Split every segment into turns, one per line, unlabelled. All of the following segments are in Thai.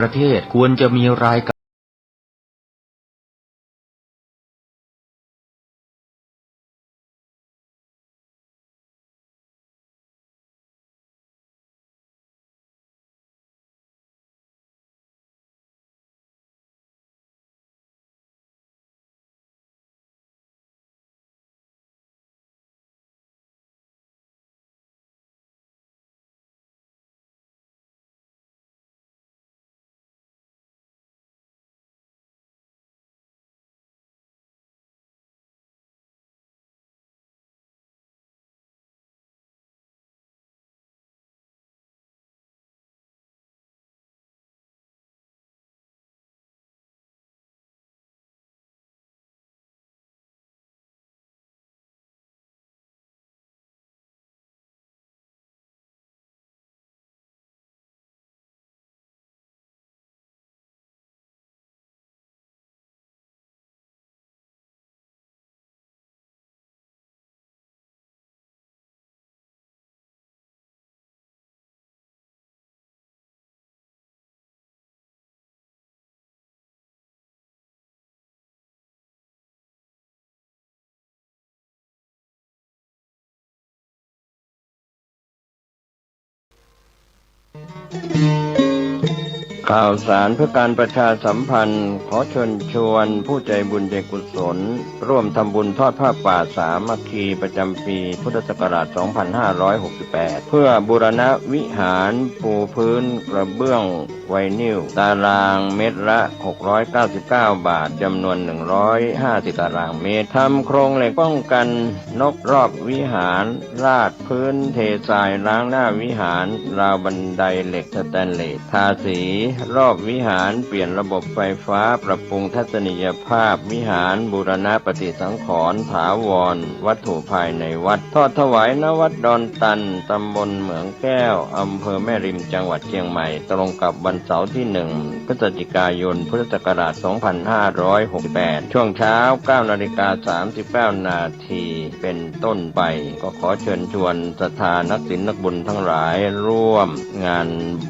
ประเทศควรจะมีรายการข่าวสารเพื่อการประชาสัมพันธ์ขอเชิญชวนผู้ใจบุญใจกุศลร่วมทำบุญทอดผ้าป่าสามัคคีประจำปีพุทธศักราช 2568 เพื่อบูรณะวิหารปูพื้นกระเบื้องไวนิลตารางเมตรละ 699 บาทจำนวน 150 ตารางเมตรทำโครงเหล็กป้องกันนกรอบวิหารราดพื้นเททรายล้างหน้าวิหารราวบันไดเหล็กสแตนเลสทาสีรอบวิหารเปลี่ยนระบบไฟฟ้าปรับปรุงทัศนียภาพวิหารบูรณะปฏิสังขรณ์ถาวรวัตถุภายในวัดทอดถวายณวัดดอนตันตำบลเหมืองแก้วอำเภอแม่ริมจังหวัดเชียงใหม่ตรงกับวันเสาร์ที่ 1 พฤศจิกายนพุทธศักราช 2568 ช่วงเช้า 9:39 นาทีเป็นต้นไปก็ขอเชิญชวนศรัทธานักศีลนักบุญทั้งหลายร่วมงาน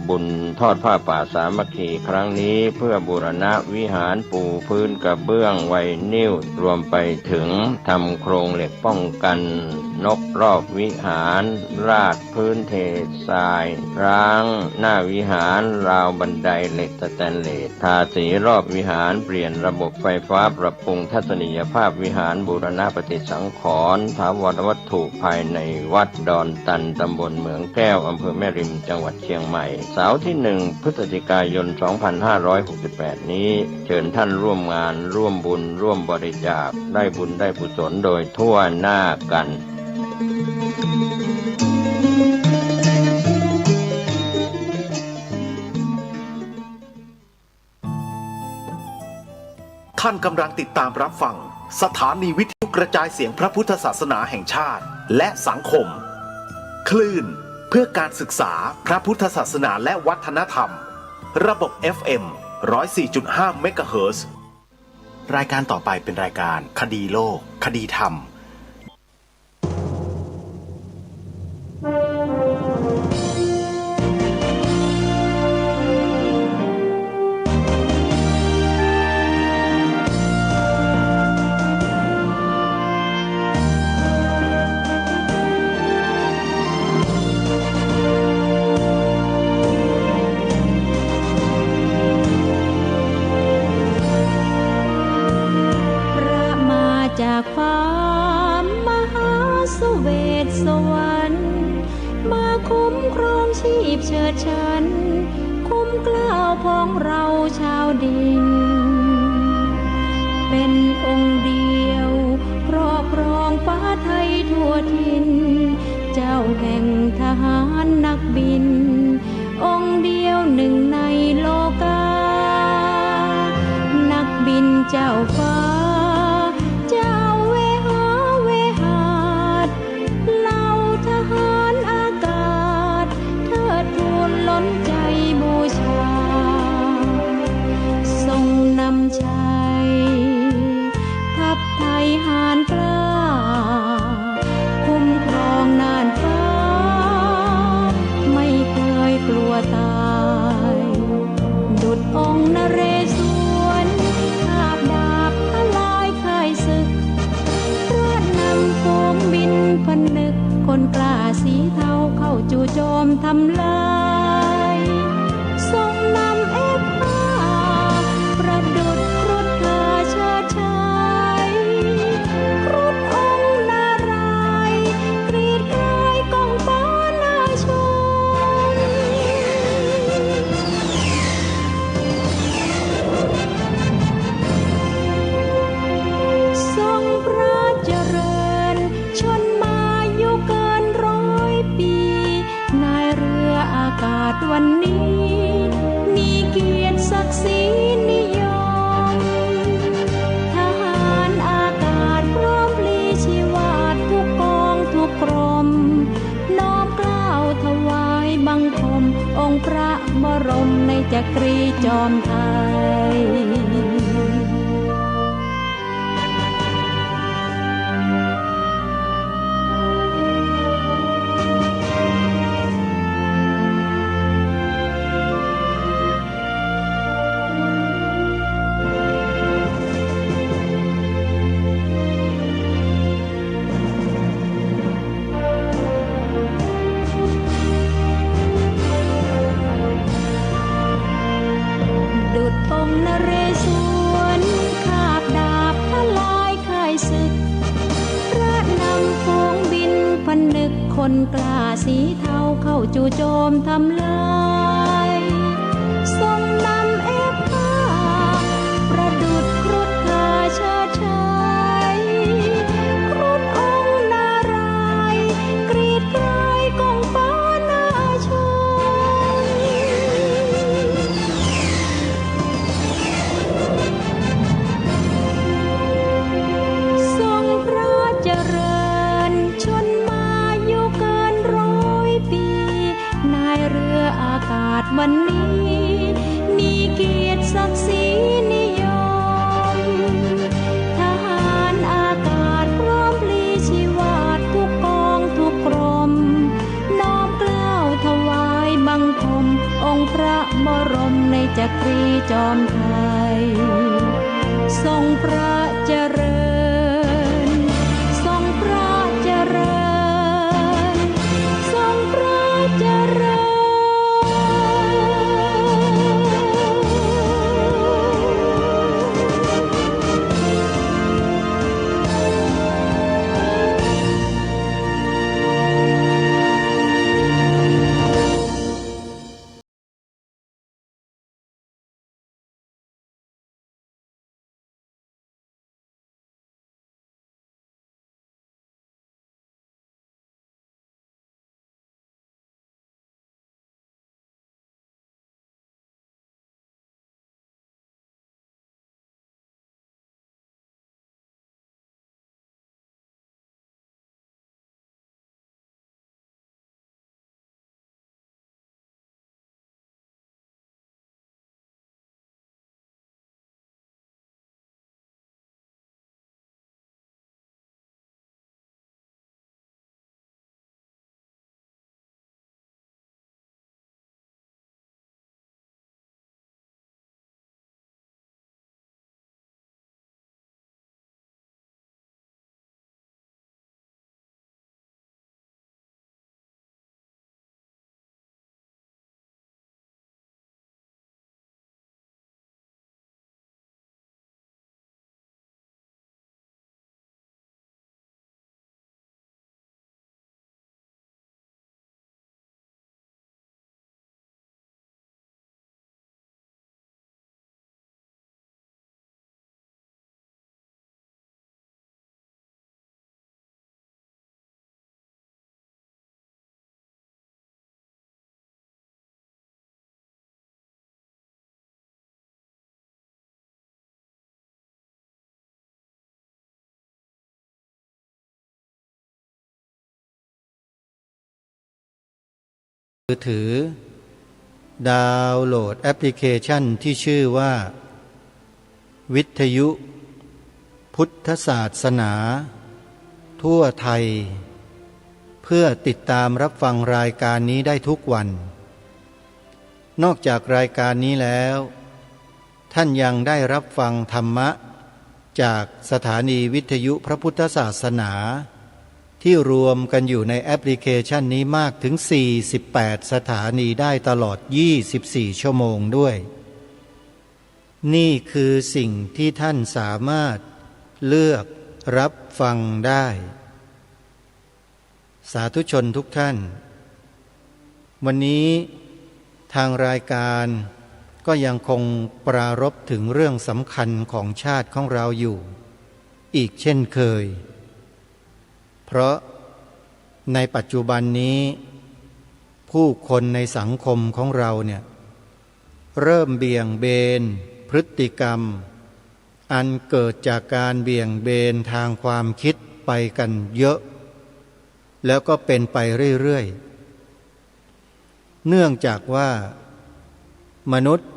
บุญทอดผ้าป่าสามัคคีครั้งนี้เพื่อบูรณะวิหารปูพื้นกระเบื้องไวนิลรวมไปถึงทำโครงเหล็กป้องกันนกรอบวิหารราดพื้นเททรายร้างหน้าวิหารราวบันไดเหล็กสแตนเลสทาสีรอบวิหารเปลี่ยนระบบไฟฟ้าปรับปรุงทัศนียภาพวิหารบูรณะปฏิสังขรณ์ถาวรวัตถุภายในวัดดอนตันตำบลเหมืองแก้วอำเภอแม่ริมจังหวัดเชียงใหม่เสาร์ที่ 1 พฤศจิกายน 2568 นี้เชิญท่านร่วมงานร่วมบุญร่วมบริจาคได้บุญได้กุศลโดยทั่วหน้ากัน
ท่านกำลังติดตามรับฟังสถานีวิทยุกระจายเสียงพระพุทธศาสนาแห่งชาติและสังคมคลื่นเพื่อการศึกษาพระพุทธศาสนาและวัฒนธรรมระบบ FM 104.5 เมกะเฮิรตซ์รายการต่อไปเป็นรายการคดีโลกคดีธรรม
จากฟ้ามหาสเวทสวรรค์มาคุ้มครองชีพเชิดชันคุ้มเกล้าพ้องเราชาวดินเป็นองค์เดียวครอบครองฟ้าไทยทั่วถิ่นเจ้าแห่งทหารนักบินองค์เดียวหนึ่งในโลกานักบินเจ้าฟ้าตาย องค์นเรศวรคาบดาบทลายค่ายศึกพระนำฝูงบินผนึกคนกล้าสีเทาเข้าจู่โจมทำลายทรงนำเอกผ้าประดุจครุฑกาเชิดชายครุฑองค์นารายณ์กรีดกรายกองฟ้าน่าชมทรงพระเจริญชนมายุเกิน100 ปีนายเรืออากาศวันนี้มีเกียรติศักดิ์ศรีนิยมทหารอากาศพร้อมพลีชีวาททุกกองทุกกรมน้อมเกล้าถวายบังคมองค์พระบรมในจักรีจอมไทยดุจองค์นเรศวรคาบดาบทลายค่ายศึกพระนำฝูงบินผนึกคนกล้าสีเทาเข้าจู่โจมทำลายทรงนำเอกผ้าประดุจครุฑกาเชิดชายครุฑองค์นารายณ์กรีดกรายกองฟ้าน่าชมทรงพระเจริญชนมายุเกิน100 ปีนายเรืออากาศวันนี้มีเกียรติศักดิ์ศรีนิยมทหารอากาศพร้อมพลีชีวาททุกกองทุกกรมน้อมเกล้าถวายบังคมองค์พระบรมในจักรีจอมไทยทรงพระเจริญทรงพระเจริญทรงพระเจริญ
มือถือดาวน์โหลดแอปพลิเคชันที่ชื่อว่าวิทยุพุทธศาสนาทั่วไทยเพื่อติดตามรับฟังรายการนี้ได้ทุกวันนอกจากรายการนี้แล้ว ท่านยังได้รับฟังธรรมะจากสถานีวิทยุพระพุทธศาสนาที่รวมกันอยู่ในแอปพลิเคชันนี้มากถึง48สถานีได้ตลอด24ชั่วโมงด้วยนี่คือสิ่งที่ท่านสามารถเลือกรับฟังได้สาธุชนทุกท่านวันนี้ทางรายการก็ยังคงปรารภถึงเรื่องสำคัญของชาติของเราอยู่อีกเช่นเคยเพราะในปัจจุบันนี้ผู้คนในสังคมของเราเนี่ยเริ่มเบี่ยงเบนพฤติกรรมอันเกิดจากการเบี่ยงเบนทางความคิดไปกันเยอะแล้วก็เป็นไปเรื่อยๆเนื่องจากว่ามนุษย์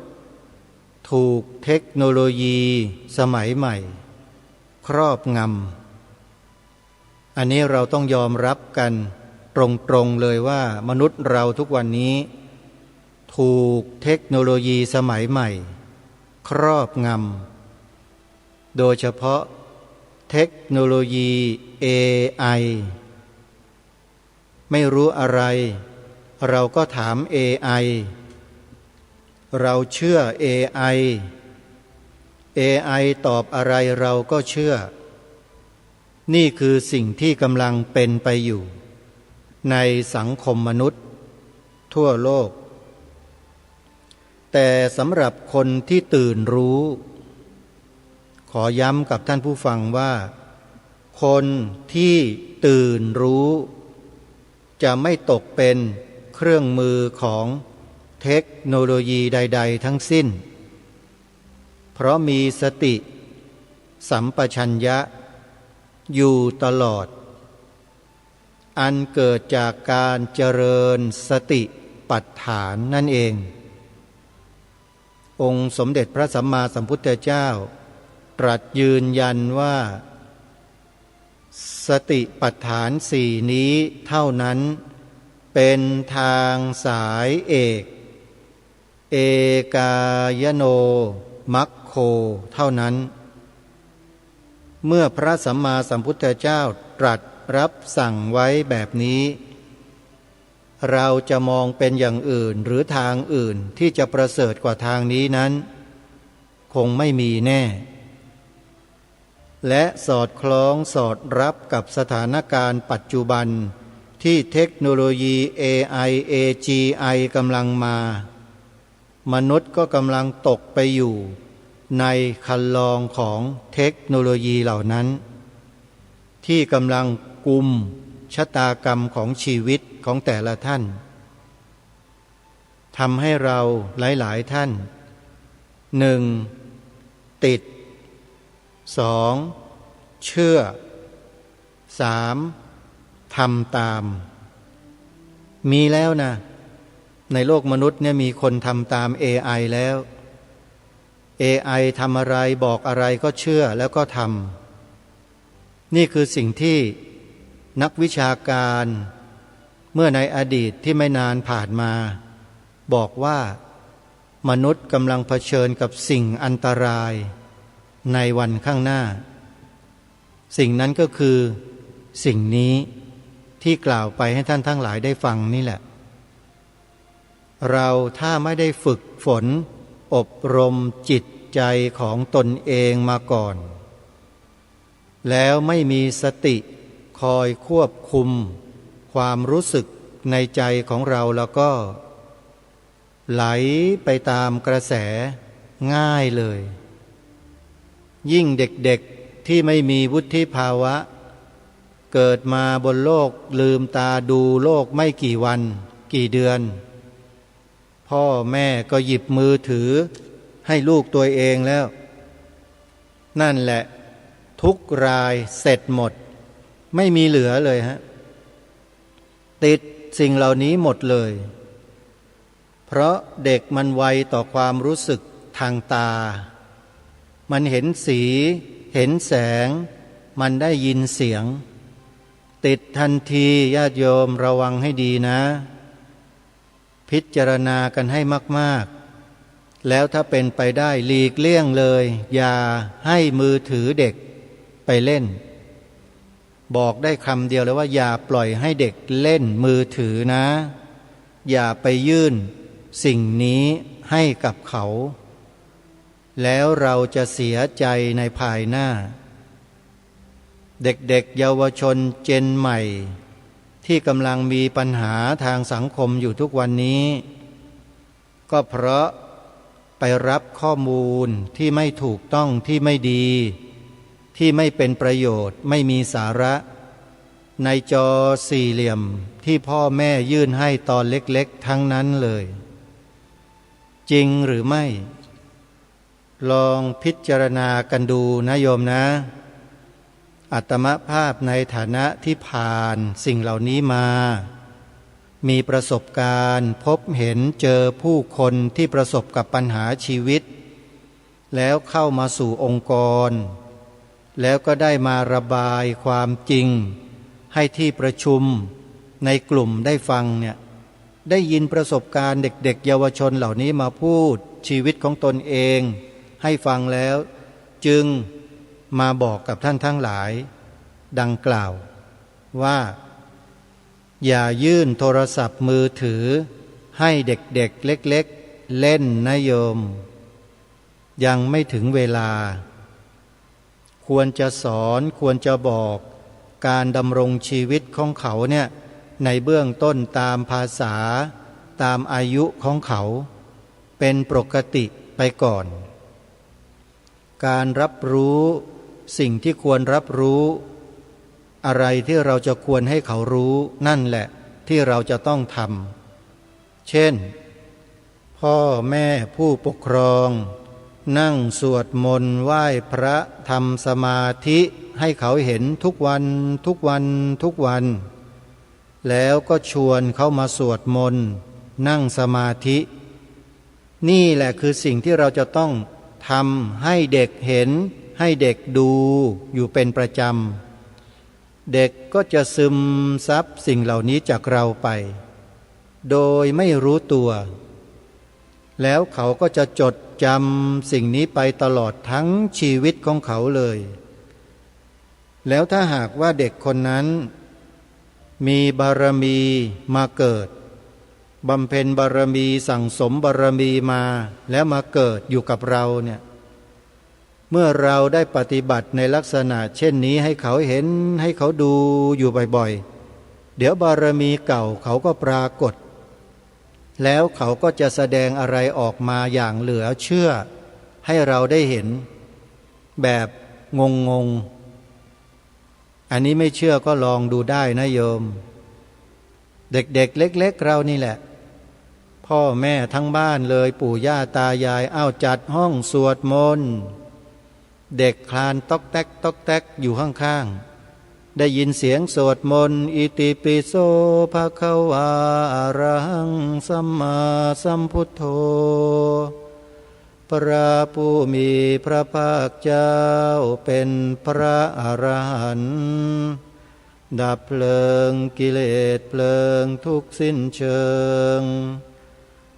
ถูกเทคโนโลยีสมัยใหม่ครอบงำอันนี้เราต้องยอมรับกันตรงๆเลยว่ามนุษย์เราทุกวันนี้ถูกเทคโนโลยีสมัยใหม่ครอบงำโดยเฉพาะเทคโนโลยี AI ไม่รู้อะไรเราก็ถาม AI เราเชื่อ AI ตอบอะไรเราก็เชื่อนี่คือสิ่งที่กำลังเป็นไปอยู่ในสังคมมนุษย์ทั่วโลกแต่สำหรับคนที่ตื่นรู้ขอย้ำกับท่านผู้ฟังว่าคนที่ตื่นรู้จะไม่ตกเป็นเครื่องมือของเทคโนโลยีใดๆทั้งสิ้นเพราะมีสติสัมปชัญญะอยู่ตลอดอันเกิดจากการเจริญสติปัฏฐานนั่นเององค์สมเด็จพระสัมมาสัมพุทธเจ้าตรัสยืนยันว่าสติปัฏฐานสี่นี้เท่านั้นเป็นทางสายเอกายโนมัคโคเท่านั้นเมื่อพระสัมมาสัมพุทธเจ้าตรัสรับสั่งไว้แบบนี้เราจะมองเป็นอย่างอื่นหรือทางอื่นที่จะประเสริฐกว่าทางนี้นั้นคงไม่มีแน่และสอดคล้องสอดรับกับสถานการณ์ปัจจุบันที่เทคโนโลยี AI AGI กำลังมามนุษย์ก็กำลังตกไปอยู่ในคันลองของเทคโนโลยีเหล่านั้นที่กำลังกุมชะตากรรมของชีวิตของแต่ละท่านทำให้เราหลายๆท่าน 1. ติด 2. เชื่อ 3. ทำตามมีแล้วนะในโลกมนุษย์เนี่ยมีคนทำตาม AI แล้ว AI ทำอะไรบอกอะไรก็เชื่อแล้วก็ทำนี่คือสิ่งที่นักวิชาการเมื่อในอดีตที่ไม่นานผ่านมาบอกว่ามนุษย์กำลังเผชิญกับสิ่งอันตรายในวันข้างหน้าสิ่งนั้นก็คือสิ่งนี้ที่กล่าวไปให้ท่านทั้งหลายได้ฟังนี่แหละเราถ้าไม่ได้ฝึกฝนอบรมจิตใจของตนเองมาก่อนแล้วไม่มีสติคอยควบคุมความรู้สึกในใจของเราแล้วก็ไหลไปตามกระแสง่ายเลยยิ่งเด็กๆที่ไม่มีวุฒิภาวะเกิดมาบนโลกลืมตาดูโลกไม่กี่วันกี่เดือนพ่อแม่ก็หยิบมือถือให้ลูกตัวเองแล้วนั่นแหละทุกรายเสร็จหมดไม่มีเหลือเลยฮะติดสิ่งเหล่านี้หมดเลยเพราะเด็กมันไวต่อความรู้สึกทางตามันเห็นสีเห็นแสงมันได้ยินเสียงติดทันทีญาติโยมระวังให้ดีนะพิจารณากันให้มากๆ แล้วถ้าเป็นไปได้หลีกเลี่ยงเลยอย่าให้มือถือเด็กไปเล่นบอกได้คำเดียวเลยว่าอย่าปล่อยให้เด็กเล่นมือถือนะอย่าไปยื่นสิ่งนี้ให้กับเขาแล้วเราจะเสียใจในภายหน้าเด็กๆเยาวชนเจนใหม่ที่กำลังมีปัญหาทางสังคมอยู่ทุกวันนี้ก็เพราะไปรับข้อมูลที่ไม่ถูกต้องที่ไม่ดีที่ไม่เป็นประโยชน์ไม่มีสาระในจอสี่เหลี่ยมที่พ่อแม่ยื่นให้ตอนเล็กๆทั้งนั้นเลยจริงหรือไม่ลองพิจารณากันดูนะโยมนะอาตมภาพในฐานะที่ผ่านสิ่งเหล่านี้มามีประสบการณ์พบเห็นเจอผู้คนที่ประสบกับปัญหาชีวิตแล้วเข้ามาสู่องค์กรแล้วก็ได้มาระบายความจริงให้ที่ประชุมในกลุ่มได้ฟังเนี่ยได้ยินประสบการณ์เด็กๆเยาวชนเหล่านี้มาพูดชีวิตของตนเองให้ฟังแล้วจึงมาบอกกับท่านทั้งหลายดังกล่าวว่าอย่ายื่นโทรศัพท์มือถือให้เด็กๆเล็กๆเล่นนะโยมยังไม่ถึงเวลาควรจะสอนควรจะบอกการดำรงชีวิตของเขาเนี่ยในเบื้องต้นตามภาษาตามอายุของเขาเป็นปกติไปก่อนการรับรู้สิ่งที่ควรรับรู้อะไรที่เราจะควรให้เขารู้นั่นแหละที่เราจะต้องทำเช่นพ่อแม่ผู้ปกครองนั่งสวดมนต์ไหว้พระทำสมาธิให้เขาเห็นทุกวันทุกวันทุกวันแล้วก็ชวนเขามาสวดมนต์นั่งสมาธินี่แหละคือสิ่งที่เราจะต้องทำให้เด็กเห็นให้เด็กดูอยู่เป็นประจำเด็กก็จะซึมซับสิ่งเหล่านี้จากเราไปโดยไม่รู้ตัวแล้วเขาก็จะจดจำสิ่งนี้ไปตลอดทั้งชีวิตของเขาเลยแล้วถ้าหากว่าเด็กคนนั้นมีบารมีมาเกิดบำเพ็ญบารมีสั่งสมบารมีมาแล้วมาเกิดอยู่กับเราเนี่ยเมื่อเราได้ปฏิบัติในลักษณะเช่นนี้ให้เขาเห็นให้เขาดูอยู่บ่อยๆเดี๋ยวบารมีเก่าเขาก็ปรากฏแล้วเขาก็จะแสดงอะไรออกมาอย่างเหลือเชื่อให้เราได้เห็นแบบงงๆอันนี้ไม่เชื่อก็ลองดูได้นะโยมเด็กๆเล็กๆเรานี่แหละพ่อแม่ทั้งบ้านเลยปู่ย่าตายายจัดห้องสวดมนต์เด็กคลานต๊อกแต๊กต๊อกแต๊กอยู่ข้างๆได้ยินเสียงสวดมนต์อิติปิโสภะคะวาอะระหังสัมมาสัมพุทโธพระผู้มีพระภาคเจ้าเป็นพระอรหันต์ดับเพลิงกิเลสเพลิงทุกข์สิ้นเชิง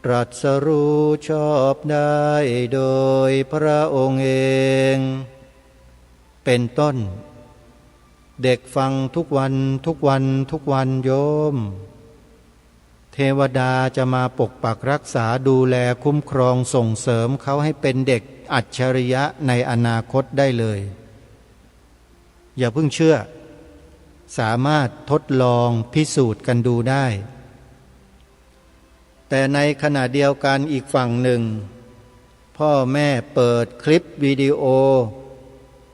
ตรัสรู้ชอบได้โดยพระองค์เองเป็นต้นเด็กฟังทุกวันทุกวันทุกวันโยมเทวดาจะมาปกปักรักษาดูแลคุ้มครองส่งเสริมเขาให้เป็นเด็กอัจฉริยะในอนาคตได้เลยอย่าเพิ่งเชื่อสามารถทดลองพิสูจน์กันดูได้แต่ในขณะเดียวกันอีกฝั่งหนึ่งพ่อแม่เปิดคลิปวิดีโอ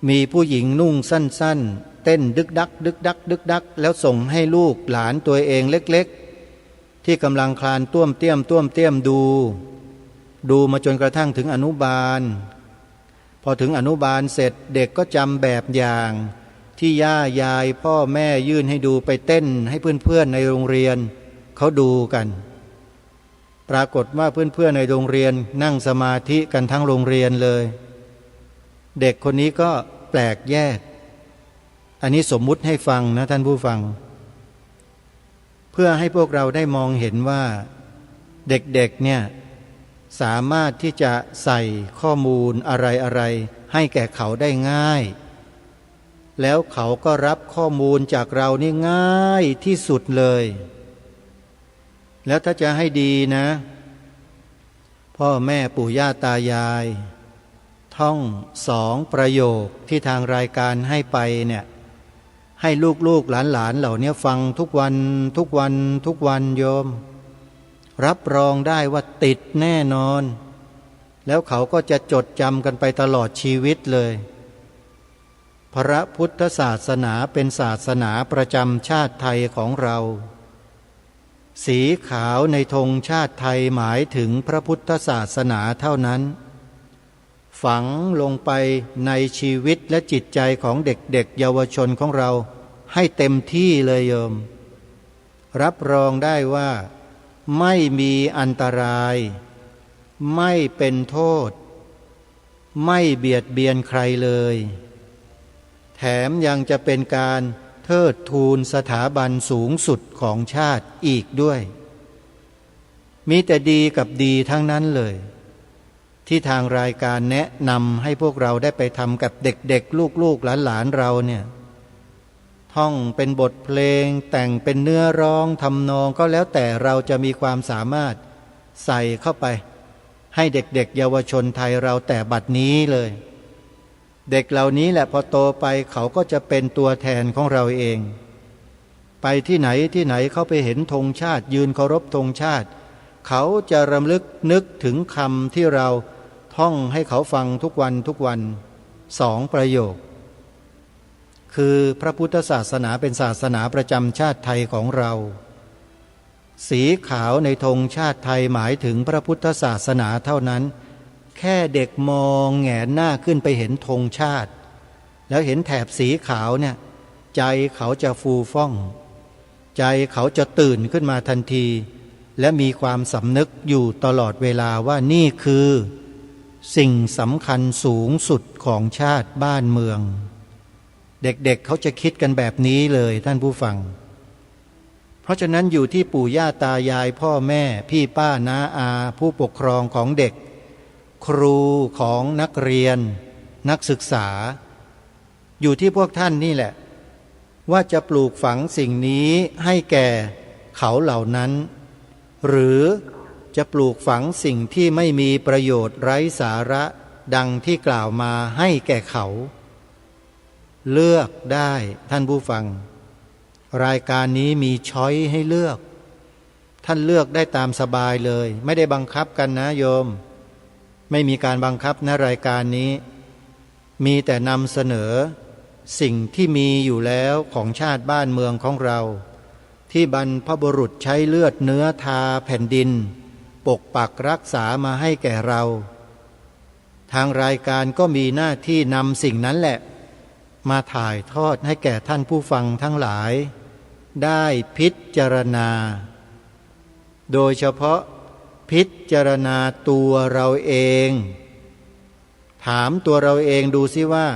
มีผู้หญิงนุ่งสั้นๆเต้นดึกดักดึกดักดึกดักแล้วส่งให้ลูกหลานตัวเองเล็กๆที่กำลังคลานต้วมเตี้ยมดูมาจนกระทั่งถึงอนุบาลพอถึงอนุบาลเสร็จเด็กก็จำแบบอย่างที่ย่ายายพ่อแม่ยื่นให้ดูไปเต้นให้เพื่อนๆในโรงเรียนเขาดูกันปรากฏว่าเพื่อนๆในโรงเรียนนั่งสมาธิกันทั้งโรงเรียนเลยเด็กคนนี้ก็แปลกแยกอันนี้สมมุติให้ฟังนะท่านผู้ฟังเพื่อให้พวกเราได้มองเห็นว่าเด็กๆเนี่ย สามารถที่จะใส่ข้อมูลอะไรให้แก่เขาได้ง่ายแล้วเขาก็รับข้อมูลจากเรานี่ง่ายที่สุดเลยแล้วถ้าจะให้ดีนะพ่อแม่ปู่ย่าตายายท่อง2 ประโยคที่ทางรายการให้ไปเนี่ยให้ลูกๆหลานๆเหล่านี้ฟังทุกวันทุกวันทุกวันโยมรับรองได้ว่าติดแน่นอนแล้วเขาก็จะจดจำกันไปตลอดชีวิตเลยพระพุทธศาสนาเป็นศาสนาประจำชาติไทยของเราสีขาวในธงชาติไทยหมายถึงพระพุทธศาสนาเท่านั้นฝังลงไปในชีวิตและจิตใจของเด็กๆเยาวชนของเราให้เต็มที่เลยโยมรับรองได้ว่าไม่มีอันตรายไม่เป็นโทษไม่เบียดเบียนใครเลยแถมยังจะเป็นการเทิดทูนสถาบันสูงสุดของชาติอีกด้วยมีแต่ดีกับดีทั้งนั้นเลยที่ทางรายการแนะนำให้พวกเราได้ไปทำกับเด็กๆลูกๆหลานๆเราเนี่ยท่องเป็นบทเพลงแต่งเป็นเนื้อร้องทำนองก็แล้วแต่เราจะมีความสามารถใส่เข้าไปให้เด็กๆเยาวชนไทยเราแต่บัดนี้เลยเด็กเหล่านี้แหละพอโตไปเขาก็จะเป็นตัวแทนของเราเองไปที่ไหนเขาไปเห็นธงชาติยืนเคารพธงชาติเขาจะรำลึกนึกถึงคำที่เราท่องให้เขาฟังทุกวัน2 ประโยคคือพระพุทธศาสนาเป็นศาสนาประจำชาติไทยของเราสีขาวในธงชาติไทยหมายถึงพระพุทธศาสนาเท่านั้นแค่เด็กมองแหงนหน้าขึ้นไปเห็นธงชาติแล้วเห็นแถบสีขาวเนี่ยใจเขาจะฟูฟ่องใจเขาจะตื่นขึ้นมาทันทีและมีความสำนึกอยู่ตลอดเวลาว่านี่คือสิ่งสำคัญสูงสุดของชาติบ้านเมืองเด็กๆ เขาจะคิดกันแบบนี้เลยท่านผู้ฟังเพราะฉะนั้นอยู่ที่ปู่ย่าตายายพ่อแม่พี่ป้าน้าอาผู้ปกครองของเด็กครูของนักเรียนนักศึกษาอยู่ที่พวกท่านนี่แหละว่าจะปลูกฝังสิ่งนี้ให้แก่เขาเหล่านั้นหรือจะปลูกฝังสิ่งที่ไม่มีประโยชน์ไร้สาระดังที่กล่าวมาให้แก่เขาเลือกได้ท่านผู้ฟังรายการนี้มีช้อยให้เลือกท่านเลือกได้ตามสบายเลยไม่ได้บังคับกันนะโยมไม่มีการบังคับนะรายการนี้มีแต่นำเสนอสิ่งที่มีอยู่แล้วของชาติบ้านเมืองของเราที่บรรพบุรุษใช้เลือดเนื้อทาแผ่นดินปกปักรักษามาให้แก่เราทางรายการก็มีหน้าที่นำสิ่งนั้นแหละมาถ่ายทอดให้แก่ท่านผู้ฟังทั้งหลายได้พิจารณาโดยเฉพาะพิจารณาตัวเราเองถามตัวเราเองดูสิว่า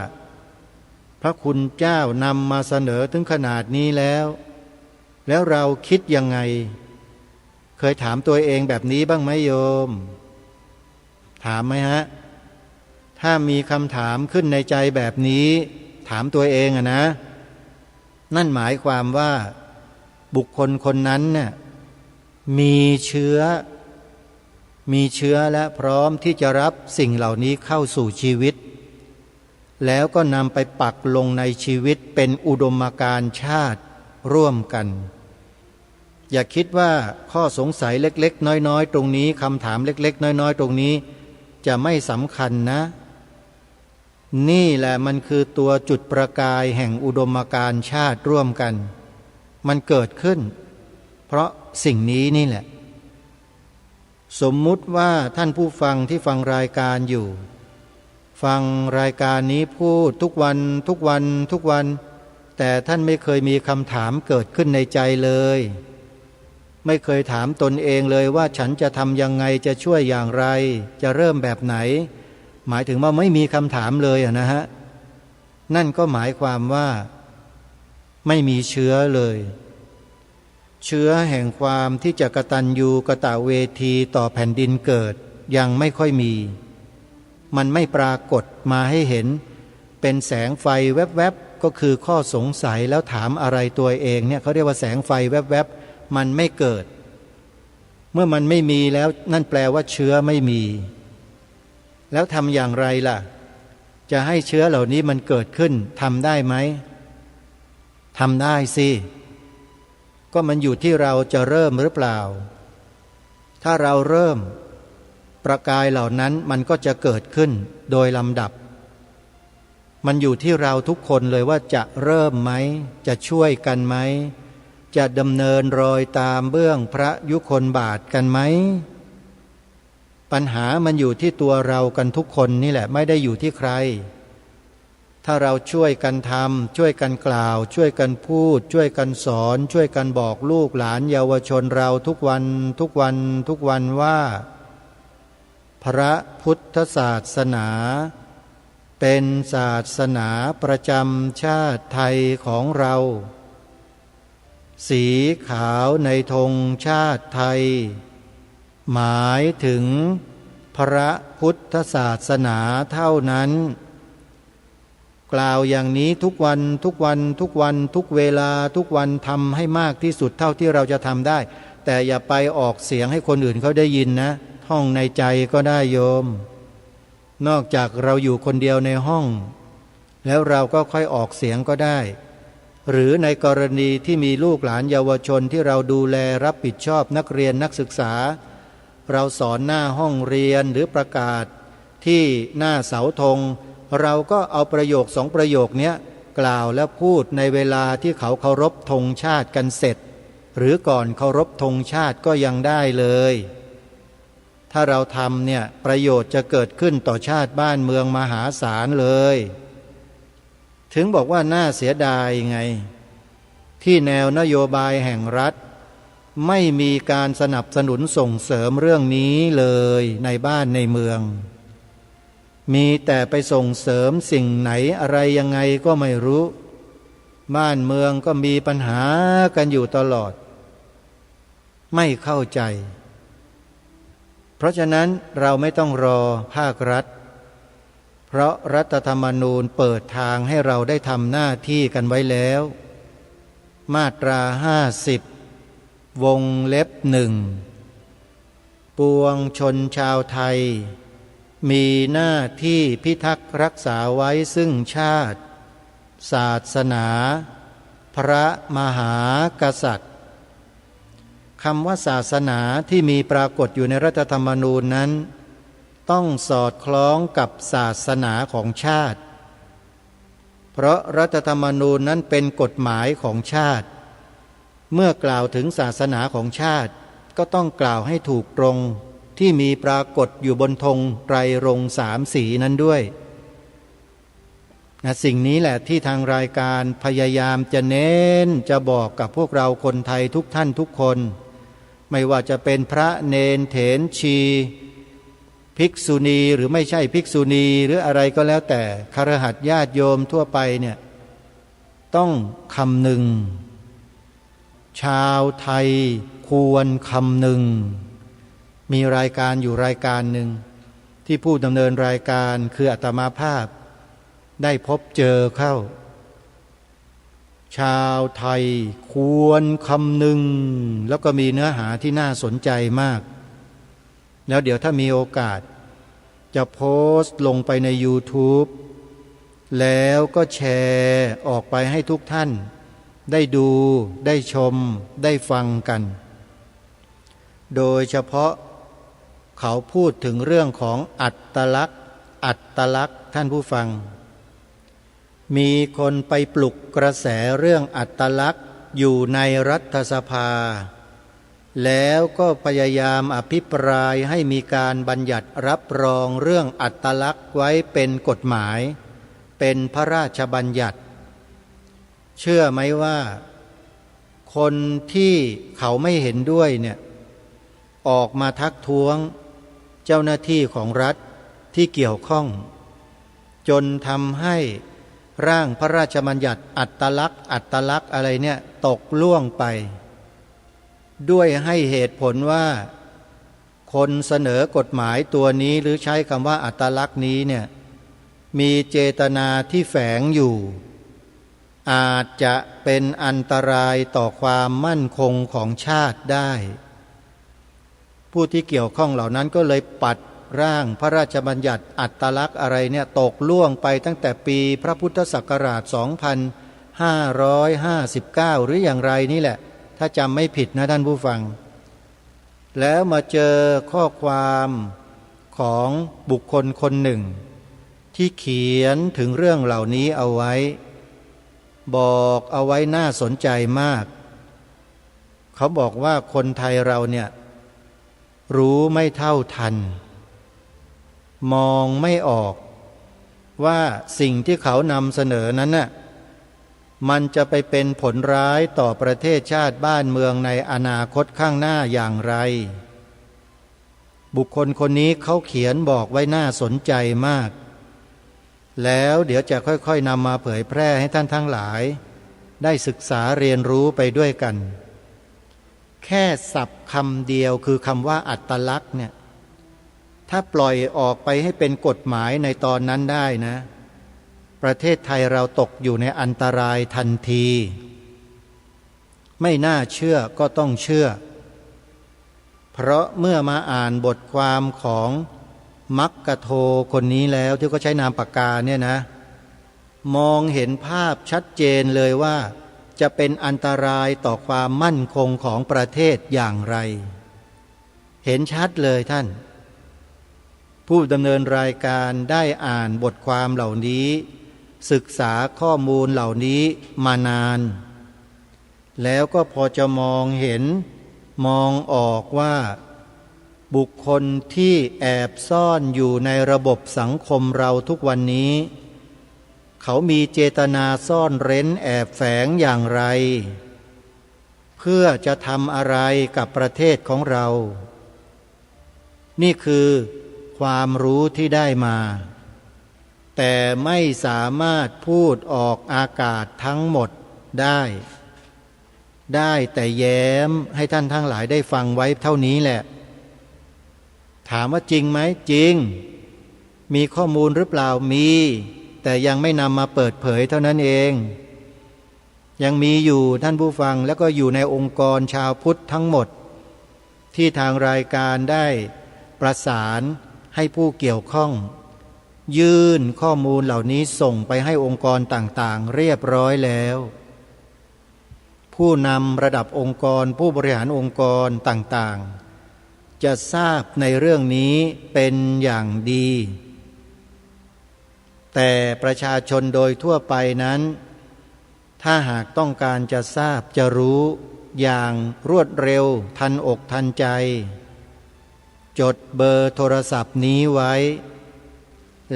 พระคุณเจ้านำมาเสนอถึงขนาดนี้แล้วเราคิดยังไงเคยถามตัวเองแบบนี้บ้างไหมโยมถามไหมฮะถ้ามีคำถามขึ้นในใจแบบนี้ถามตัวเองอะนะนั่นหมายความว่าบุคคลคนนั้นเนี่ยมีเชื้อและพร้อมที่จะรับสิ่งเหล่านี้เข้าสู่ชีวิตแล้วก็นำไปปักลงในชีวิตเป็นอุดมการณ์ชาติร่วมกันอย่าคิดว่าข้อสงสัยเล็กๆน้อยๆตรงนี้คำถามเล็กๆน้อยๆตรงนี้จะไม่สำคัญนะนี่แหละมันคือตัวจุดประกายแห่งอุดมการณ์ชาติร่วมกันมันเกิดขึ้นเพราะสิ่งนี้นี่แหละสมมุติว่าท่านผู้ฟังที่ฟังรายการอยู่ฟังรายการนี้พูดทุกวันแต่ท่านไม่เคยมีคำถามเกิดขึ้นในใจเลยไม่เคยถามตนเองเลยว่าฉันจะทำยังไงจะช่วยอย่างไรจะเริ่มแบบไหนหมายถึงว่าไม่มีคำถามเลยนะฮะนั่นก็หมายความว่าไม่มีเชื้อเลยเชื้อแห่งความที่จะกตัญญูกตเวทีต่อแผ่นดินเกิด ยังไม่ค่อยมีมันไม่ปรากฏมาให้เห็นเป็นแสงไฟแวบๆก็คือข้อสงสัยแล้วถามอะไรตัวเองเนี่ยเขาเรียกว่าแสงไฟแวบๆมันไม่เกิดเมื่อมันไม่มีแล้วนั่นแปลว่าเชื้อไม่มีแล้วทำอย่างไรล่ะจะให้เชื้อเหล่านี้มันเกิดขึ้นทำได้ไหมทำได้สิก็มันอยู่ที่เราจะเริ่มหรือเปล่าถ้าเราเริ่มประกายเหล่านั้นมันก็จะเกิดขึ้นโดยลำดับมันอยู่ที่เราทุกคนเลยว่าจะเริ่มไหมจะช่วยกันไหมจะดำเนินรอยตามเบื้องพระยุคลบาทกันไหมปัญหามันอยู่ที่ตัวเรากันทุกคนนี่แหละไม่ได้อยู่ที่ใครถ้าเราช่วยกันทำช่วยกันกล่าวช่วยกันพูดช่วยกันสอนช่วยกันบอกลูกหลานเยาวชนเราทุกวันทุกวันทุกวันว่าพระพุทธศาสนาเป็นศาสนาประจำชาติไทยของเราสีขาวในธงชาติไทยหมายถึงพระพุทธศาสนาเท่านั้นกล่าวอย่างนี้ทุกวันทุกวันทุกวันทุกเวลาทุกวันทำให้มากที่สุดเท่าที่เราจะทำได้แต่อย่าไปออกเสียงให้คนอื่นเขาได้ยินนะท่องในใจก็ได้โยมนอกจากเราอยู่คนเดียวในห้องแล้วเราก็ค่อยออกเสียงก็ได้หรือในกรณีที่มีลูกหลานเยาวชนที่เราดูแลรับผิดชอบนักเรียนนักศึกษาเราสอนหน้าห้องเรียนหรือประกาศที่หน้าเสาธงเราก็เอาประโยค2ประโยคนี้กล่าวและพูดในเวลาที่เขาเคารพธงชาติกันเสร็จหรือก่อนเคารพธงชาติก็ยังได้เลยถ้าเราทำเนี่ยประโยชน์จะเกิดขึ้นต่อชาติบ้านเมืองมหาศาลเลยถึงบอกว่าน่าเสียดายไงที่แนวนโยบายแห่งรัฐไม่มีการสนับสนุนส่งเสริมเรื่องนี้เลยในบ้านในเมืองมีแต่ไปส่งเสริมสิ่งไหนอะไรยังไงก็ไม่รู้บ้านเมืองก็มีปัญหากันอยู่ตลอดไม่เข้าใจเพราะฉะนั้นเราไม่ต้องรอภาครัฐเพราะรัฐธรรมนูญเปิดทางให้เราได้ทำหน้าที่กันไว้แล้วมาตรา50วงเล็บ1ปวงชนชาวไทยมีหน้าที่พิทักษ์รักษาไว้ซึ่งชาติศาสนาพระมหากษัตริย์คำว่าศาสนาที่มีปรากฏอยู่ในรัฐธรรมนูญนั้นต้องสอดคล้องกับศาสนาของชาติเพราะรัฐธรรมนูญนั้นเป็นกฎหมายของชาติเมื่อกล่าวถึงศาสนาของชาติก็ต้องกล่าวให้ถูกตรงที่มีปรากฏอยู่บนธงไตรรงค์3 สีนั้นด้วยสิ่งนี้แหละที่ทางรายการพยายามจะเน้นจะบอกกับพวกเราคนไทยทุกท่านทุกคนไม่ว่าจะเป็นพระเนนเถรชีภิกษุณีหรือไม่ใช่ภิกษุณีหรืออะไรก็แล้วแต่คฤหัสถ์ญาติโยมทั่วไปเนี่ยต้องคำนึงชาวไทยควรคำนึงมีรายการอยู่รายการหนึ่งที่ผู้ดำเนินรายการคืออาตมาภาพได้พบเจอเข้าชาวไทยควรคำนึงแล้วก็มีเนื้อหาที่น่าสนใจมากแล้วเดี๋ยวถ้ามีโอกาสจะโพสต์ลงไปใน YouTube แล้วก็แชร์ออกไปให้ทุกท่านได้ดูได้ชมได้ฟังกันโดยเฉพาะเขาพูดถึงเรื่องของอัตลักษณ์ท่านผู้ฟังมีคนไปปลุกกระแสเรื่องอัตลักษณ์อยู่ในรัฐสภาแล้วก็พยายามอภิปรายให้มีการบัญญัติรับรองเรื่องอัตลักษณ์ไว้เป็นกฎหมายเป็นพระราชบัญญัติเชื่อไหมว่าคนที่เขาไม่เห็นด้วยเนี่ยออกมาทักท้วงเจ้าหน้าที่ของรัฐที่เกี่ยวข้องจนทำให้ร่างพระราชบัญญัติอัตลักษณ์อะไรเนี่ยตกล่วงไปด้วยให้เหตุผลว่า คนเสนอกฎหมายตัวนี้หรือใช้คำว่าอัตลักษณ์นี้เนี่ยมีเจตนาที่แฝงอยู่อาจจะเป็นอันตรายต่อความมั่นคงของชาติได้ผู้ที่เกี่ยวข้องเหล่านั้นก็เลยปัดร่างพระราชบัญญัติอัตลักษณ์อะไรเนี่ยตกล่วงไปตั้งแต่ปีพระพุทธศักราช 2559 หรืออย่างไรนี่แหละถ้าจำไม่ผิดนะท่านผู้ฟังแล้วมาเจอข้อความของบุคคลคนหนึ่งที่เขียนถึงเรื่องเหล่านี้เอาไว้บอกเอาไว้น่าสนใจมากเขาบอกว่าคนไทยเราเนี่ยรู้ไม่เท่าทันมองไม่ออกว่าสิ่งที่เขานำเสนอนั้นน่ะมันจะไปเป็นผลร้ายต่อประเทศชาติบ้านเมืองในอนาคตข้างหน้าอย่างไรบุคคลคนนี้เขาเขียนบอกไว้น่าสนใจมากแล้วเดี๋ยวจะค่อยๆนำมาเผยแพร่ให้ท่านทั้งหลายได้ศึกษาเรียนรู้ไปด้วยกันแค่ศัพท์คำเดียวคือคำว่าอัตลักษณ์เนี่ยถ้าปล่อยออกไปให้เป็นกฎหมายในตอนนั้นได้นะประเทศไทยเราตกอยู่ในอันตรายทันทีไม่น่าเชื่อก็ต้องเชื่อเพราะเมื่อมาอ่านบทความของมักกะโทคนนี้แล้วที่เขาใช้นามปากกาเนี่ยนะมองเห็นภาพชัดเจนเลยว่าจะเป็นอันตรายต่อความมั่นคงของประเทศอย่างไรเห็นชัดเลยท่านผู้ดำเนินรายการได้อ่านบทความเหล่านี้ศึกษาข้อมูลเหล่านี้มานานแล้วก็พอจะมองเห็นมองออกว่าบุคคลที่แอบซ่อนอยู่ในระบบสังคมเราทุกวันนี้เขามีเจตนาซ่อนเร้นแอบแฝงอย่างไรเพื่อจะทำอะไรกับประเทศของเรานี่คือความรู้ที่ได้มาแต่ไม่สามารถพูดออกอากาศทั้งหมดได้แต่แย้มให้ท่านทั้งหลายได้ฟังไว้เท่านี้แหละถามว่าจริงไหมจริงมีข้อมูลหรือเปล่ามีแต่ยังไม่นำมาเปิดเผยเท่านั้นเองยังมีอยู่ท่านผู้ฟังแล้วก็อยู่ในองค์กรชาวพุทธทั้งหมดที่ทางรายการได้ประสานให้ผู้เกี่ยวข้องยื่นข้อมูลเหล่านี้ส่งไปให้องค์กรต่างๆเรียบร้อยแล้วผู้นำระดับองค์กรผู้บริหารองค์กรต่างๆจะทราบในเรื่องนี้เป็นอย่างดีแต่ประชาชนโดยทั่วไปนั้นถ้าหากต้องการจะทราบจะรู้อย่างรวดเร็วทันอกทันใจจดเบอร์โทรศัพท์นี้ไว้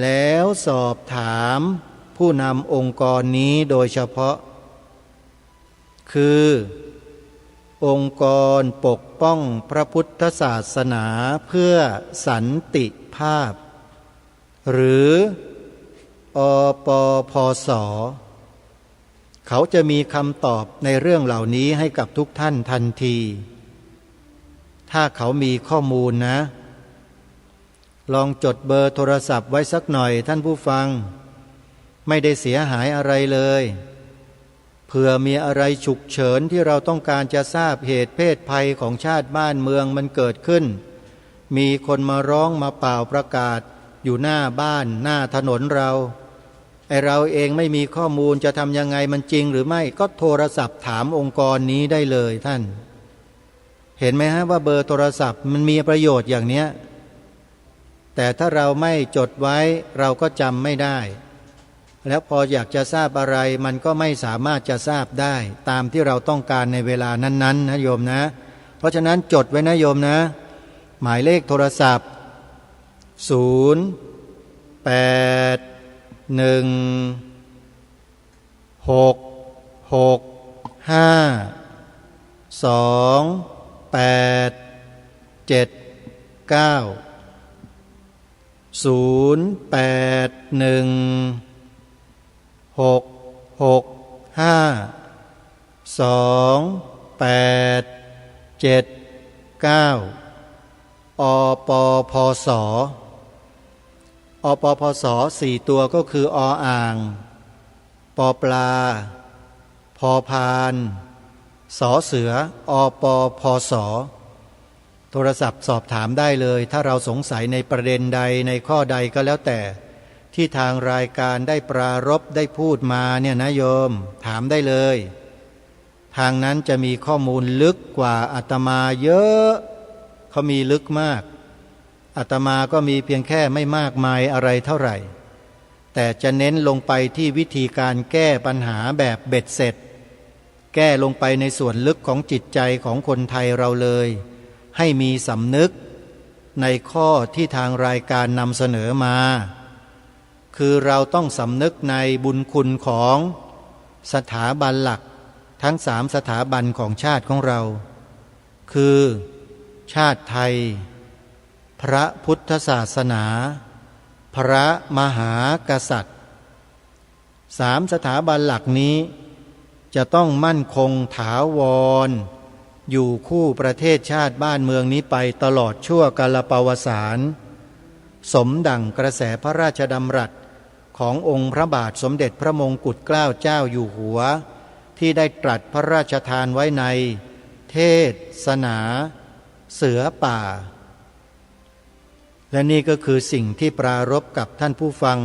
แล้วสอบถามผู้นำองค์กรนี้โดยเฉพาะคือองค์กรปกป้องพระพุทธศาสนาเพื่อสันติภาพหรืออปพส.เขาจะมีคำตอบในเรื่องเหล่านี้ให้กับทุกท่านทันทีถ้าเขามีข้อมูลนะลองจดเบอร์โทรศัพท์ไว้สักหน่อยท่านผู้ฟังไม่ได้เสียหายอะไรเลยเผื่อมีอะไรฉุกเฉินที่เราต้องการจะทราบเหตุเพศภัยของชาติบ้านเมืองมันเกิดขึ้นมีคนมาร้องมาเป่าประกาศอยู่หน้าบ้านหน้าถนนเราเราเองไม่มีข้อมูลจะทำยังไงมันจริงหรือไม่ก็โทรศัพท์ถามองค์กรนี้ได้เลยท่านเห็นไหมฮะว่าเบอร์โทรศัพท์มันมีประโยชน์อย่างเนี้ยแต่ถ้าเราไม่จดไว้เราก็จำไม่ได้แล้วพออยากจะทราบอะไรมันก็ไม่สามารถจะทราบได้ตามที่เราต้องการในเวลานั้นๆนะโยมนะเพราะฉะนั้นจดไว้นะโยมนะหมายเลขโทรศัพท์ อปพสอปพส4ตัวก็คือออ่างปอปลาพอพานสอเสืออปพสโทรศัพท์สอบถามได้เลยถ้าเราสงสัยในประเด็นใดในข้อใดก็แล้วแต่ที่ทางรายการได้ปรารภได้พูดมาเนี่ยนะโยมถามได้เลยทางนั้นจะมีข้อมูลลึกกว่าอาตมาเยอะเขามีลึกมากอาตมาก็มีเพียงแค่ไม่มากมายอะไรเท่าไหร่แต่จะเน้นลงไปที่วิธีการแก้ปัญหาแบบเบ็ดเสร็จแก้ลงไปในส่วนลึกของจิตใจของคนไทยเราเลยให้มีสำนึกในข้อที่ทางรายการนำเสนอมาคือเราต้องสำนึกในบุญคุณของสถาบันหลักทั้ง3สถาบันของชาติของเราคือชาติไทยพระพุทธศาสนาพระมหากษัตริย์3สถาบันหลักนี้จะต้องมั่นคงถาวรอยู่คู่ประเทศชาติบ้านเมืองนี้ไปตลอดชั่วกาลปวสานสมดั่งกระแสพระราชดำรัสขององค์พระบาทสมเด็จพระมงกุฎเกล้าเจ้าอยู่หัวที่ได้ตรัสพระราชทานไว้ในเทศนาเสือป่าและนี่ก็คือสิ่งที่ปรารภกับท่านผู้ฟัง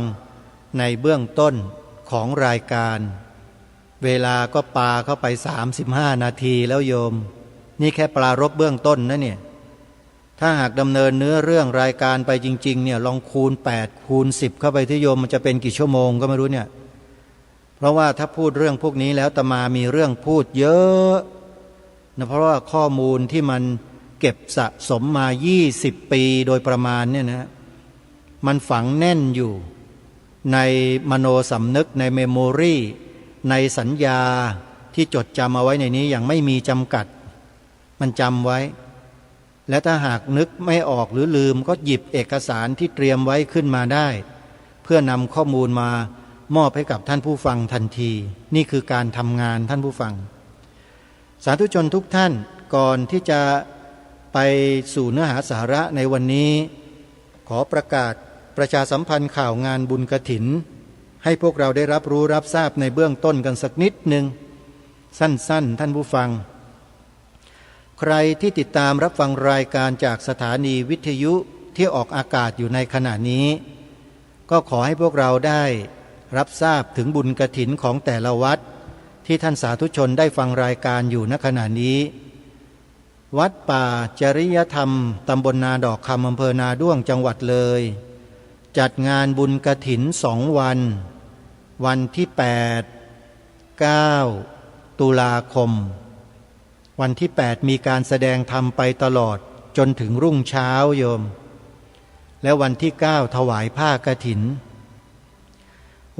ในเบื้องต้นของรายการเวลาก็ปาเข้าไป35 นาทีแล้วโยมนี่แค่ปรารภเบื้องต้นนะเนี่ยถ้าหากดำเนินเนื้อเรื่องรายการไปจริงๆเนี่ยลองคูณ8คูณ10เข้าไปที่โยมมันจะเป็นกี่ชั่วโมงก็ไม่รู้เนี่ยเพราะว่าถ้าพูดเรื่องพวกนี้แล้วอาตมามีเรื่องพูดเยอะนะเพราะว่าข้อมูลที่มันเก็บสะสมมา20 ปีโดยประมาณเนี่ยนะมันฝังแน่นอยู่ในมโนสำนึกในเมมโมรีในสัญญาที่จดจำเอาไว้ในนี้อย่างไม่มีจำกัดมันจำไว้และถ้าหากนึกไม่ออกหรือลืมก็หยิบเอกสารที่เตรียมไว้ขึ้นมาได้เพื่อนำข้อมูลมามอบให้กับท่านผู้ฟังทันทีนี่คือการทำงานท่านผู้ฟังสาธุชนทุกท่านก่อนที่จะไปสู่เนื้อหาสาระในวันนี้ขอประกาศประชาสัมพันธ์ข่าวงานบุญกฐินให้พวกเราได้รับรู้รับทราบในเบื้องต้นกันสักนิดหนึ่งสั้นๆท่านผู้ฟังใครที่ติดตามรับฟังรายการจากสถานีวิทยุที่ออกอากาศอยู่ในขณะนี้ก็ขอให้พวกเราได้รับทราบถึงบุญกฐินของแต่ละวัดที่ท่านสาธุชนได้ฟังรายการอยู่ณขณะนี้วัดป่าจริยธรรมตำบลนาดอกคำอำเภอนาด้วงจังหวัดเลยจัดงานบุญกฐิน2 วันวันที่8 9 ตุลาคมวันที่8มีการแสดงธรรมไปตลอดจนถึงรุ่งเช้าโยมและวันที่9ถวายผ้ากฐิน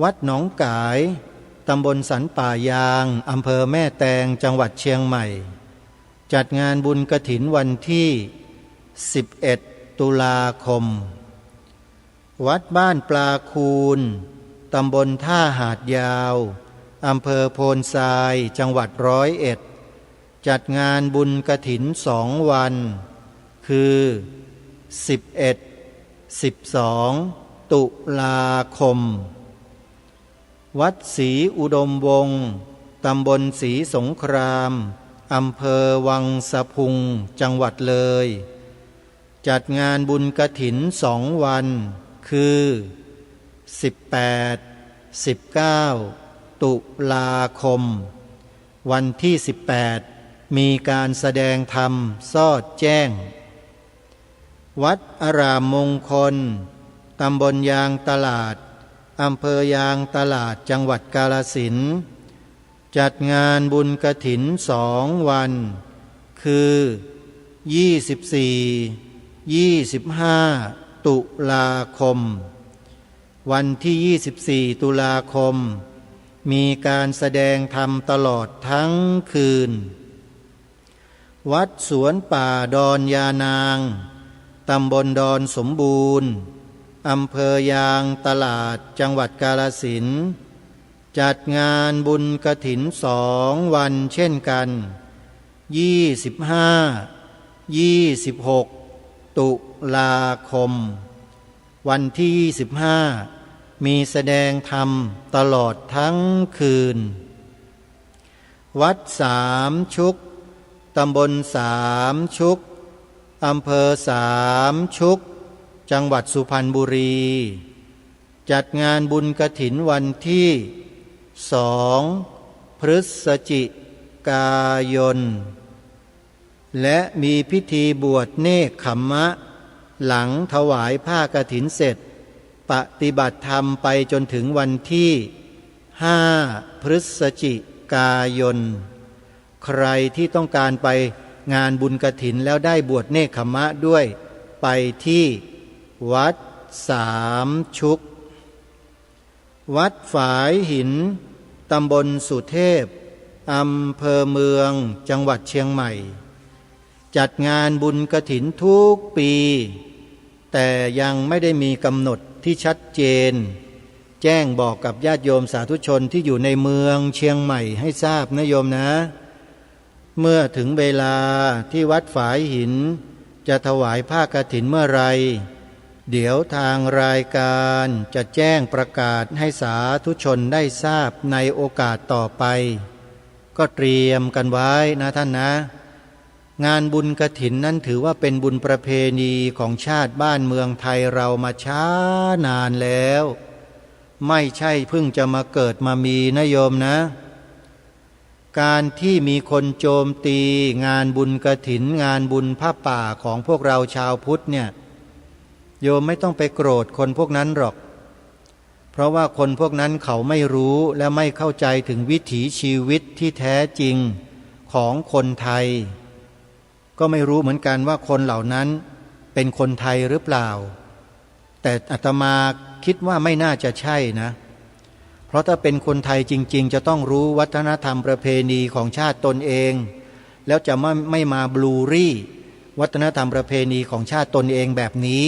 วัดหนองกายตำบลสันป่ายางอำเภอแม่แตงจังหวัดเชียงใหม่จัดงานบุญกฐินวันที่11 ตุลาคมวัดบ้านปลาคูนตำบลท่าหาดยาวอำเภอโพนทรายจังหวัด101จัดงานบุญกฐิน2 วันคือ11 12 ตุลาคมวัดศรีอุดมวงศ์ตำบลศรีสงครามอำเภอวังสะพุงจังหวัดเลยจัดงานบุญกฐิน2 วันคือ18 19 ตุลาคมวันที่18มีการแสดงธรรมสอดแจ้งวัดอารามมงคลตำบลยางตลาดอำเภอยางตลาดจังหวัดกาฬสินธุ์จัดงานบุญกฐิน2 วันคือ24 25 ตุลาคมวันที่24 ตุลาคมมีการแสดงธรรมตลอดทั้งคืนวัดสวนป่าดอนยานางตำบลดอนสมบูรณ์อำเภอยางตลาดจังหวัดกาฬสินธุ์จัดงานบุญกฐิน2 วันเช่นกัน25 26 ตุลาคมวันที่25มีแสดงธรรมตลอดทั้งคืนวัดสามชุกตำบลสามชุกอำเภอสามชุกจังหวัดสุพรรณบุรีจัดงานบุญกฐินวันที่2 พฤศจิกายนและมีพิธีบวชเนกขัมมะหลังถวายผ้ากฐินเสร็จปฏิบัติธรรมไปจนถึงวันที่5 พฤศจิกายนใครที่ต้องการไปงานบุญกฐินแล้วได้บวชเนกขัมมะด้วยไปที่วัดสามชุกวัดฝายหินตำบลสุเทพอำเภอเมืองจังหวัดเชียงใหม่จัดงานบุญกฐินทุกปีแต่ยังไม่ได้มีกำหนดที่ชัดเจนแจ้งบอกกับญาติโยมสาธุชนที่อยู่ในเมืองเชียงใหม่ให้ทราบนะโยมนะเมื่อถึงเวลาที่วัดฝายหินจะถวายผ้ากฐินเมื่อไรเดี๋ยวทางรายการจะแจ้งประกาศให้สาธุชนได้ทราบในโอกาสต่อไปก็เตรียมกันไว้นะท่านนะงานบุญกฐินนั้นถือว่าเป็นบุญประเพณีของชาติบ้านเมืองไทยเรามาช้านานแล้วไม่ใช่เพิ่งจะมาเกิดมามีนะโยมนะการที่มีคนโจมตีงานบุญกฐินงานบุญผ้าป่าของพวกเราชาวพุทธเนี่ยโยมไม่ต้องไปโกรธคนพวกนั้นหรอกเพราะว่าคนพวกนั้นเขาไม่รู้และไม่เข้าใจถึงวิถีชีวิตที่แท้จริงของคนไทยก็ไม่รู้เหมือนกันว่าคนเหล่านั้นเป็นคนไทยหรือเปล่าแต่อาตมาคิดว่าไม่น่าจะใช่นะเพราะถ้าเป็นคนไทยจริงๆจะต้องรู้วัฒนธรรมประเพณีของชาติตนเองแล้วจะไม่มาบลูรี่วัฒนธรรมประเพณีของชาติตนเองแบบนี้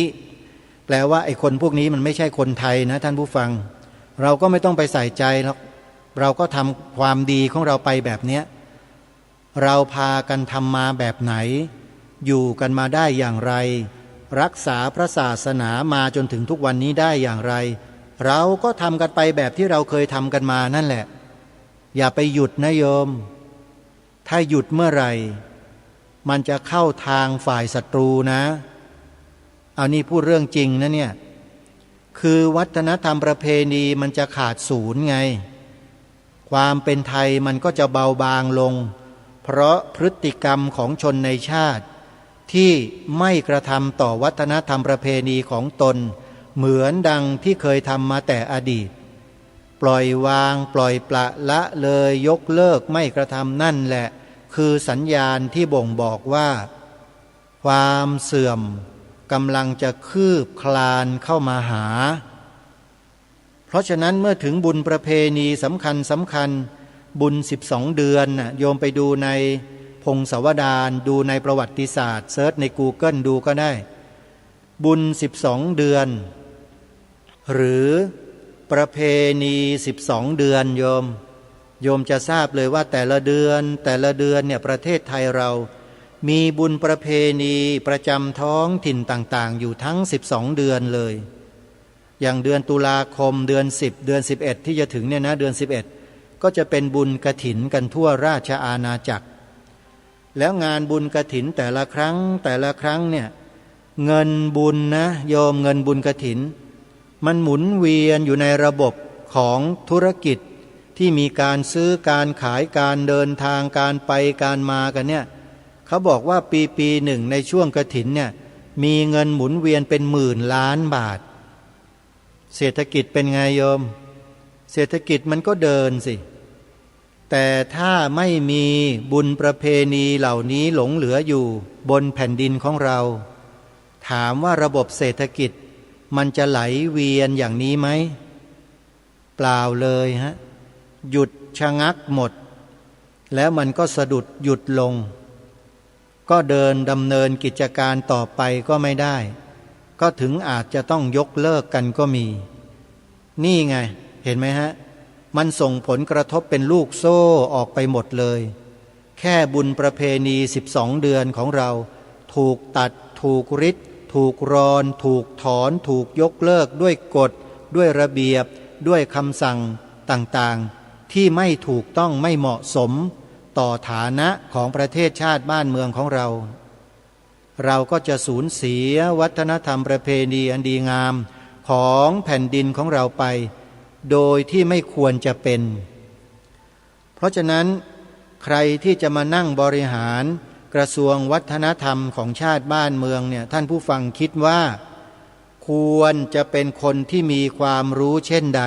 แปลว่าไอ้คนพวกนี้มันไม่ใช่คนไทยนะท่านผู้ฟังเราก็ไม่ต้องไปใส่ใจหรอกเราก็ทำความดีของเราไปแบบเนี้ยเราพากันทำมาแบบไหนอยู่กันมาได้อย่างไรรักษาพระศาสนามาจนถึงทุกวันนี้ได้อย่างไรเราก็ทำกันไปแบบที่เราเคยทำกันมานั่นแหละอย่าไปหยุดนะโยมถ้าหยุดเมื่อไหร่มันจะเข้าทางฝ่ายศัตรูนะเอานี่พูดเรื่องจริงนะเนี่ยคือวัฒนธรรมประเพณีมันจะขาดศูนย์ไงความเป็นไทยมันก็จะเบาบางลงเพราะพฤติกรรมของชนในชาติที่ไม่กระทำต่อวัฒนธรรมประเพณีของตนเหมือนดังที่เคยทำมาแต่อดีตปล่อยวางปล่อยปละละเลยยกเลิกไม่กระทำนั่นแหละคือสัญญาณที่บ่งบอกว่าความเสื่อมกำลังจะคืบคลานเข้ามาหาเพราะฉะนั้นเมื่อถึงบุญประเพณีสำคัญบุญ12เดือนน่ะโยมไปดูในพงศาวดารดูในประวัติศาสตร์เซิร์ชใน Google ดูก็ได้บุญ12เดือนหรือประเพณี12เดือนโยมจะทราบเลยว่าแต่ละเดือนเนี่ยประเทศไทยเรามีบุญประเพณีประจำท้องถิ่นต่างๆอยู่ทั้ง12เดือนเลยอย่างเดือนตุลาคมเดือน10เดือน11ที่จะถึงเนี่ยนะเดือน11ก็จะเป็นบุญกฐินกันทั่วราชอาณาจักรแล้วงานบุญกฐินแต่ละครั้งเนี่ยเงินบุญนะโยมเงินบุญกฐินมันหมุนเวียนอยู่ในระบบของธุรกิจที่มีการซื้อการขายการเดินทางการไปการมากันเนี่ยเขาบอกว่าปีหนึ่งในช่วงกฐินเนี่ยมีเงินหมุนเวียนเป็น10,000 ล้านบาทเศรษฐกิจเป็นไงโยมเศรษฐกิจมันก็เดินสิแต่ถ้าไม่มีบุญประเพณีเหล่านี้หลงเหลืออยู่บนแผ่นดินของเราถามว่าระบบเศรษฐกิจมันจะไหลเวียนอย่างนี้ไหมเปล่าเลยฮะหยุดชะงักหมดแล้วมันก็สะดุดหยุดลงก็เดินดำเนินกิจการต่อไปก็ไม่ได้ก็ถึงอาจจะต้องยกเลิกกันก็มีนี่ไงเห็นไหมฮะมันส่งผลกระทบเป็นลูกโซ่ออกไปหมดเลยแค่บุญประเพณี12เดือนของเราถูกตัดถูกริด ถูกรอนถูกถอนถูกยกเลิกด้วยกฎด้วยระเบียบด้วยคำสั่งต่างๆที่ไม่ถูกต้องไม่เหมาะสมต่อฐานะของประเทศชาติบ้านเมืองของเราเราก็จะสูญเสียวัฒนธรรมประเพณีอันดีงามของแผ่นดินของเราไปโดยที่ไม่ควรจะเป็นเพราะฉะนั้นใครที่จะมานั่งบริหารกระทรวงวัฒนธรรมของชาติบ้านเมืองเนี่ยท่านผู้ฟังคิดว่าควรจะเป็นคนที่มีความรู้เช่นใด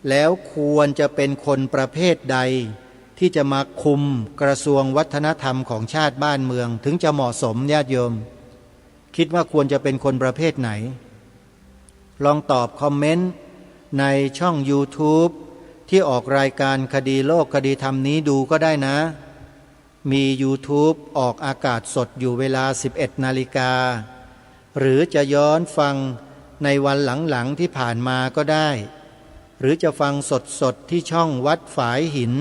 แล้วควรจะเป็นคนประเภทใดที่จะมาคุมกระทรวงวัฒนธรรมของชาติบ้านเมืองถึงจะเหมาะสมญาติโยมคิดว่าควรจะเป็นคนประเภทไหนลองตอบคอมเมนต์ในช่อง YouTube ที่ออกรายการคดีโลกคดีธรรมนี้ดูก็ได้นะมี YouTube ออกอากาศสดอยู่เวลา 11 นาฬิกาหรือจะย้อนฟังในวันหลังๆที่ผ่านมาก็ได้หรือจะฟังสดๆที่ช่องวัดฝายหิน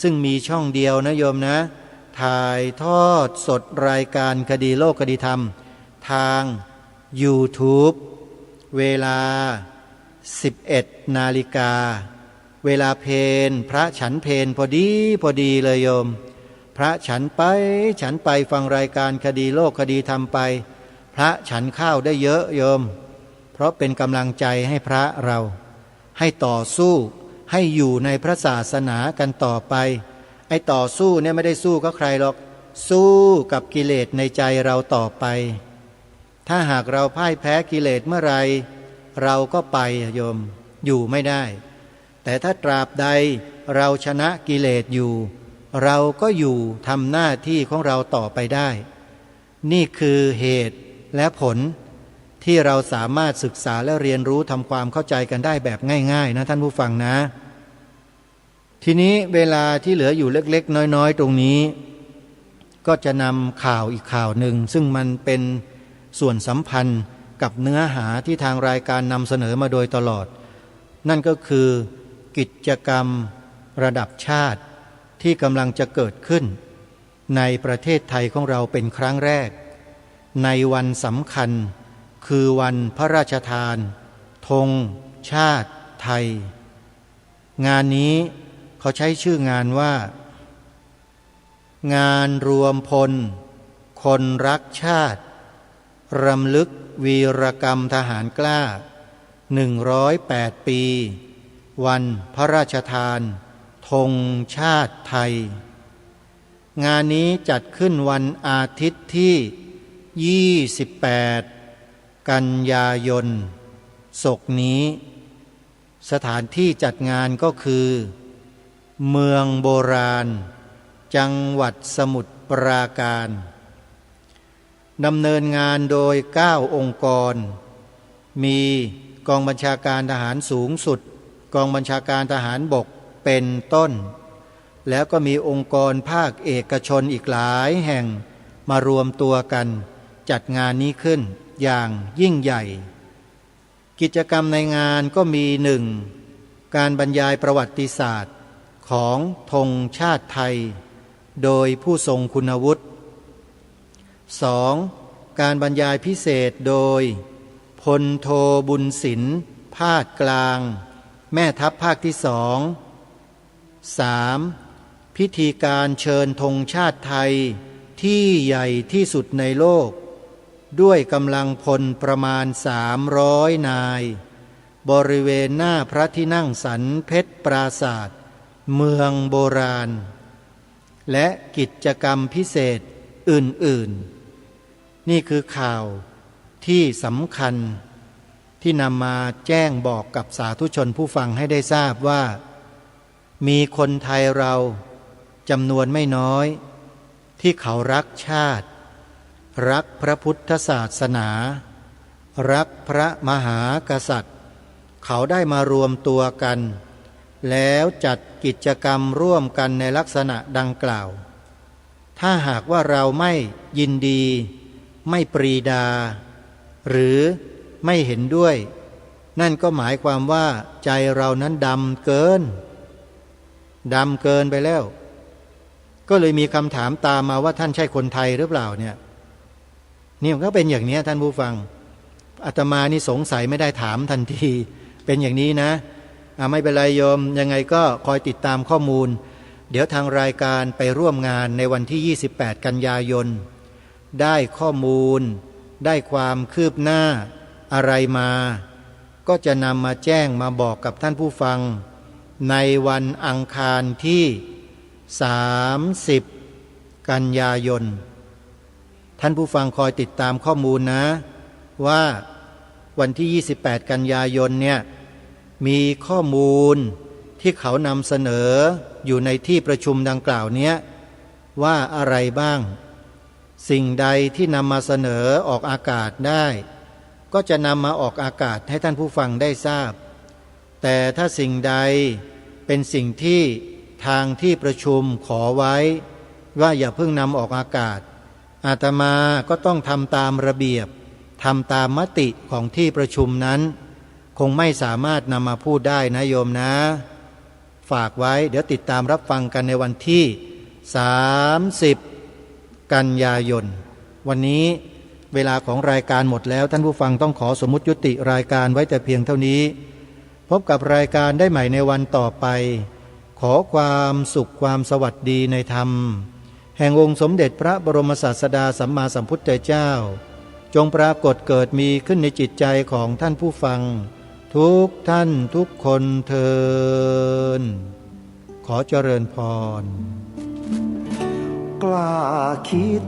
ซึ่งมีช่องเดียวนะโยมนะถ่ายทอดสดรายการคดีโลกคดีธรรมทาง YouTube เวลา 11 นาฬิกาเวลาเพลพระฉันเพลพอดีเลยโยมพระฉันไปฟังรายการคดีโลกคดีธรรมไปพระฉันข้าวได้เยอะโยมเพราะเป็นกำลังใจให้พระเราให้ต่อสู้ให้อยู่ในพระศาสนากันต่อไปไอ้ต่อสู้เนี่ยไม่ได้สู้กับใครหรอกสู้กับกิเลสในใจเราต่อไปถ้าหากเราพ่ายแพ้กิเลสเมื่อไรเราก็ไปโยมอยู่ไม่ได้แต่ถ้าตราบใดเราชนะกิเลสอยู่เราก็อยู่ทำหน้าที่ของเราต่อไปได้นี่คือเหตุและผลที่เราสามารถศึกษาและเรียนรู้ทำความเข้าใจกันได้แบบง่ายๆนะท่านผู้ฟังนะทีนี้เวลาที่เหลืออยู่เล็กๆน้อยๆตรงนี้ก็จะนำข่าวอีกข่าวหนึ่งซึ่งมันเป็นส่วนสัมพันธ์กับเนื้อหาที่ทางรายการนำเสนอมาโดยตลอดนั่นก็คือกิจกรรมระดับชาติที่กำลังจะเกิดขึ้นในประเทศไทยของเราเป็นครั้งแรกในวันสำคัญคือวันพระราชทานธงชาติไทยงานนี้เขาใช้ชื่องานว่างานรวมพลคนรักชาติรำลึกวีรกรรมทหารกล้า108 ปีวันพระราชทานธงชาติไทยงานนี้จัดขึ้นวันอาทิตย์ที่28 กันยายนศกนี้สถานที่จัดงานก็คือเมืองโบราณจังหวัดสมุทรปราการดำเนินงานโดย9 องค์กรมีกองบัญชาการทหารสูงสุดกองบัญชาการทหารบกเป็นต้นแล้วก็มีองค์กรภาคเอกชนอีกหลายแห่งมารวมตัวกันจัดงานนี้ขึ้นอย่างยิ่งใหญ่กิจกรรมในงานก็มี1การบรรยายประวัติศาสตร์ของธงชาติไทยโดยผู้ทรงคุณวุฒิ 2. การบรรยายพิเศษโดยพลโทบุญศิลป์ภาคกลางแม่ทัพภาคที่ 3. พิธีการเชิญธงชาติไทยที่ใหญ่ที่สุดในโลกด้วยกำลังพลประมาณ300 นายบริเวณหน้าพระที่นั่งสันเพชรปราสาทเมืองโบราณและกิจกรรมพิเศษอื่นๆนี่คือข่าวที่สำคัญที่นำมาแจ้งบอกกับสาธุชนผู้ฟังให้ได้ทราบว่ามีคนไทยเราจำนวนไม่น้อยที่เขารักชาติรักพระพุทธศาสนารักพระมหากษัตริย์เขาได้มารวมตัวกันแล้วจัดกิจกรรมร่วมกันในลักษณะดังกล่าวถ้าหากว่าเราไม่ยินดีไม่ปรีดาหรือไม่เห็นด้วยนั่นก็หมายความว่าใจเรานั้นดำเกินไปแล้วก็เลยมีคำถามตามมาว่าท่านใช่คนไทยหรือเปล่าเนี่ย นี่มันก็เป็นอย่างนี้ท่านผู้ฟังอาตมานี่สงสัยไม่ได้ถามทันทีเป็นอย่างนี้นะไม่เป็นไรโยมยังไงก็คอยติดตามข้อมูลเดี๋ยวทางรายการไปร่วมงานในวันที่28กันยายนได้ข้อมูลได้ความคืบหน้าอะไรมาก็จะนำมาแจ้งมาบอกกับท่านผู้ฟังในวันอังคารที่30กันยายนท่านผู้ฟังคอยติดตามข้อมูลนะว่าวันที่28กันยายนเนี่ยมีข้อมูลที่เขานำเสนออยู่ในที่ประชุมดังกล่าวเนี้ยว่าอะไรบ้างสิ่งใดที่นำมาเสนอออกอากาศได้ก็จะนำมาออกอากาศให้ท่านผู้ฟังได้ทราบแต่ถ้าสิ่งใดเป็นสิ่งที่ทางที่ประชุมขอไว้ว่าอย่าเพิ่งนำออกอากาศอาตมาก็ต้องทำตามระเบียบทำตามมติของที่ประชุมนั้นคงไม่สามารถนำมาพูดได้นะโยมนะฝากไว้เดี๋ยวติดตามรับฟังกันในวันที่30กันยายนวันนี้เวลาของรายการหมดแล้วท่านผู้ฟังต้องขอสมมุติยุติรายการไว้แต่เพียงเท่านี้พบกับรายการได้ใหม่ในวันต่อไปขอความสุขความสวัสดีในธรรมแห่งองค์สมเด็จพระบรมศาสดาสัมมาสัมพุทธเจ้าจงปรากฏเกิดมีขึ้นในจิตใจของท่านผู้ฟังทุกท่านทุกคนเทินขอเจริญพร
กล้าคิด